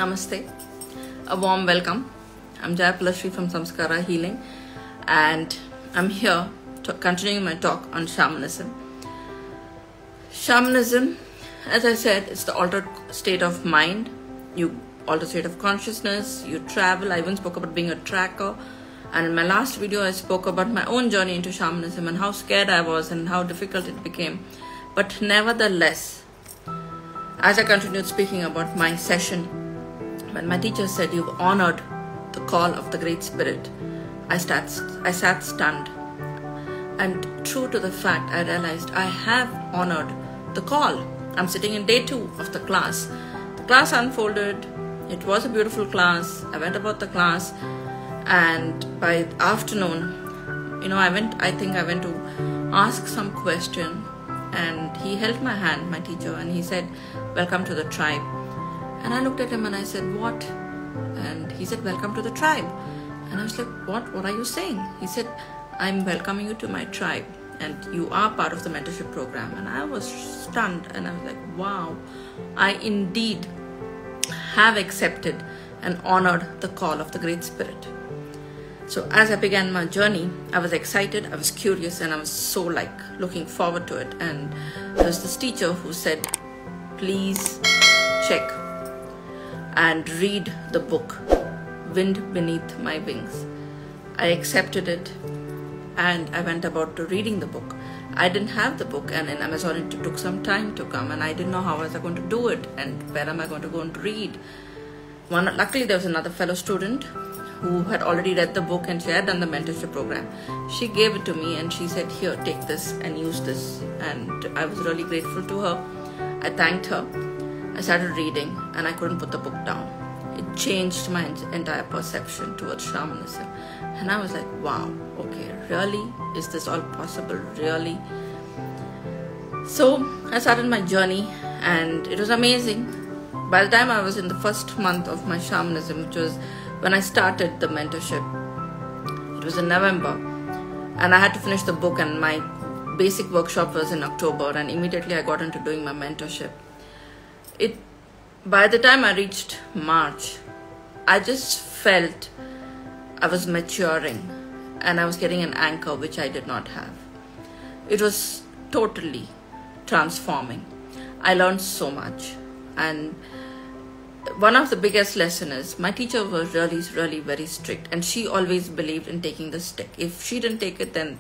Namaste, a warm welcome. I'm Jayapalashri from Samskara Healing, and I'm here continuing my talk on shamanism. Shamanism, as I said, it's the altered state of mind, altered state of consciousness, you travel. I even spoke about being a tracker, and in my last video I spoke about my own journey into shamanism and how scared I was and how difficult it became. But nevertheless, as I continued speaking about my session, when my teacher said, "You've honored the call of the Great Spirit," I sat stunned. And true to the fact, I realized I have honored the call. I'm sitting in day 2 of the class. The class unfolded. It was a beautiful class. I went about the class, and by afternoon, I went to ask some question, and he held my hand, my teacher, and he said, "Welcome to the tribe." And I looked at him and I said, "What?" And he said, "Welcome to the tribe." And I was like, What are you saying?" He said, "I'm welcoming you to my tribe, and you are part of the mentorship program." And I was stunned, and I was like, wow, I indeed have accepted and honored the call of the Great Spirit. So as I began my journey, I was excited, I was curious, and I was so looking forward to it. And there was this teacher who said, "Please check and read the book, Wind Beneath My Wings." I accepted it, and I went about to reading the book. I didn't have the book, and in Amazon it took some time to come, and I didn't know how I was going to do it, and where am I going to go and read. Luckily, there was another fellow student who had already read the book, and she had done the mentorship program. She gave it to me, and she said, "Here, take this and use this." And I was really grateful to her. I thanked her. I started reading, and I couldn't put the book down. It changed my entire perception towards shamanism. And I was like, wow, okay, really? Is this all possible? Really? So I started my journey, and it was amazing. By the time I was in the first month of my shamanism, which was when I started the mentorship, it was in November, and I had to finish the book, and my basic workshop was in October, and immediately I got into doing my mentorship. By the time I reached March, I just felt I was maturing, and I was getting an anchor which I did not have. It was totally transforming. I learned so much, and one of the biggest lessons is my teacher was really very strict, and she always believed in taking the stick. If she didn't take it, then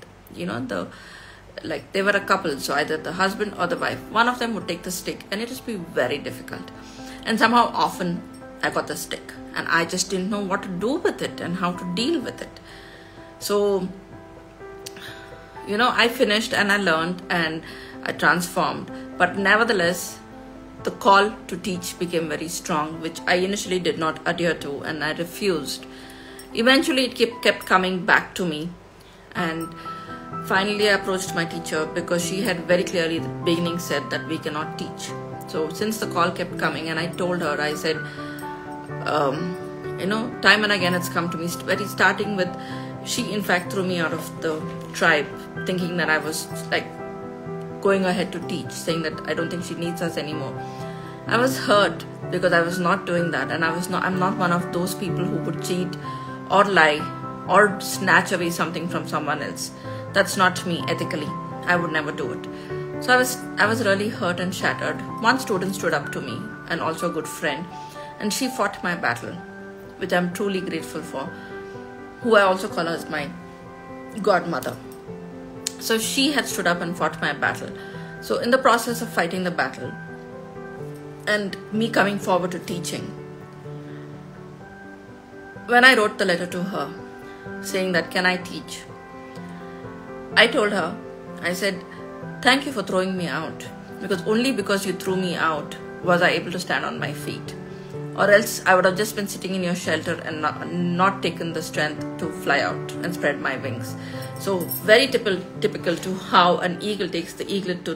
they were a couple, so either the husband or the wife, one of them would take the stick, and it would be very difficult. And somehow often I got the stick, and I just didn't know what to do with it and how to deal with it. So I finished, and I learned, and I transformed. But nevertheless, the call to teach became very strong, which I initially did not adhere to, and I refused. Eventually it kept coming back to me, and finally I approached my teacher, because she had very clearly at the beginning said that we cannot teach. So since the call kept coming, and I told her, I said, time and again it's come to me, starting with, she in fact threw me out of the tribe, thinking that I was going ahead to teach, saying that I don't think she needs us anymore. I was hurt because I was not doing that, and I'm not one of those people who would cheat or lie or snatch away something from someone else. That's not me ethically. I would never do it. So I was really hurt and shattered. One student stood up to me, and also a good friend, and she fought my battle, which I'm truly grateful for, who I also call her as my godmother. So she had stood up and fought my battle. So in the process of fighting the battle, and me coming forward to teaching, when I wrote the letter to her saying that, "Can I teach?" I told her, I said, "Thank you for throwing me out, because only because you threw me out was I able to stand on my feet, or else I would have just been sitting in your shelter and not taken the strength to fly out and spread my wings." So very typical to how an eagle takes the eaglet to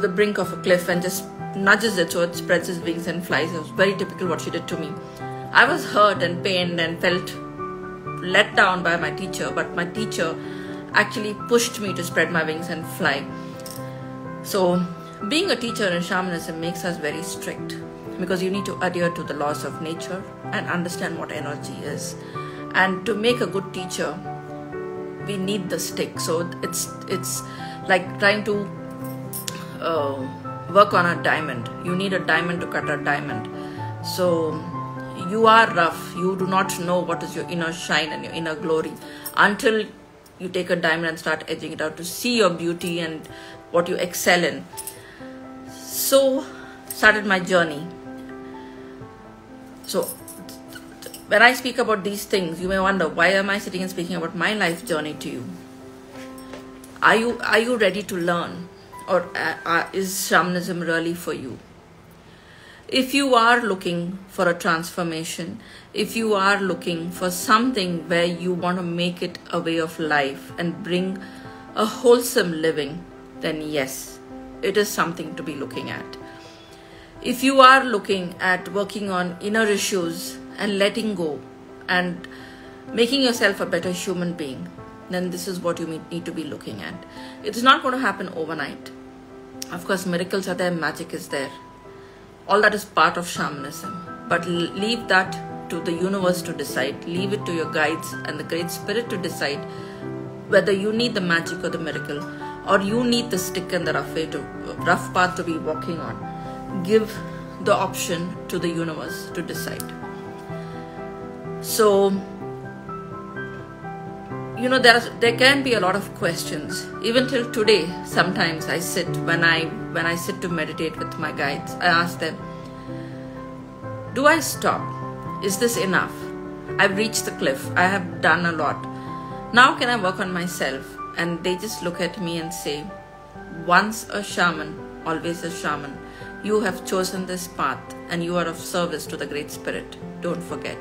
the brink of a cliff and just nudges it so it spreads its wings and flies. It was very typical what she did to me. I was hurt and pained and felt let down by my teacher, but my teacher actually pushed me to spread my wings and fly. So being a teacher in shamanism makes us very strict. because you need to adhere to the laws of nature and understand what energy is. And to make a good teacher, we need the stick. So it's like trying to work on a diamond. You need a diamond to cut a diamond. So you are rough. You do not know what is your inner shine and your inner glory until you take a diamond and start edging it out to see your beauty and what you excel in. So started my journey. So when I speak about these things, you may wonder, why am I sitting and speaking about my life journey to you? Are you ready to learn? Or is shamanism really for you? If you are looking for a transformation, if you are looking for something where you want to make it a way of life and bring a wholesome living, then yes, it is something to be looking at. If you are looking at working on inner issues and letting go and making yourself a better human being, then this is what you need to be looking at. It's not going to happen overnight. Of course, miracles are there, magic is there. All that is part of shamanism. But leave that to the universe to decide. Leave it to your guides and the Great Spirit to decide whether you need the magic or the miracle, or you need the stick and the rough path to be walking on. Give the option to the universe to decide. So, you know, there can be a lot of questions. Even till today, sometimes I sit, when I sit to meditate with my guides, I ask them, do I stop? Is this enough? I've reached the cliff. I have done a lot. Now can I work on myself? And they just look at me and say, once a shaman, always a shaman. You have chosen this path and you are of service to the Great Spirit. Don't forget.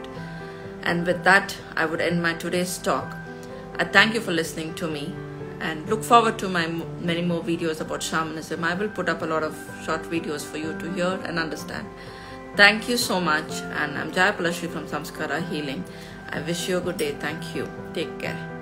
And with that, I would end my today's talk. I thank you for listening to me and look forward to my many more videos about shamanism. I will put up a lot of short videos for you to hear and understand. Thank you so much, and I'm Jaya Palashri from Samskara Healing. I wish you a good day. Thank you. Take care.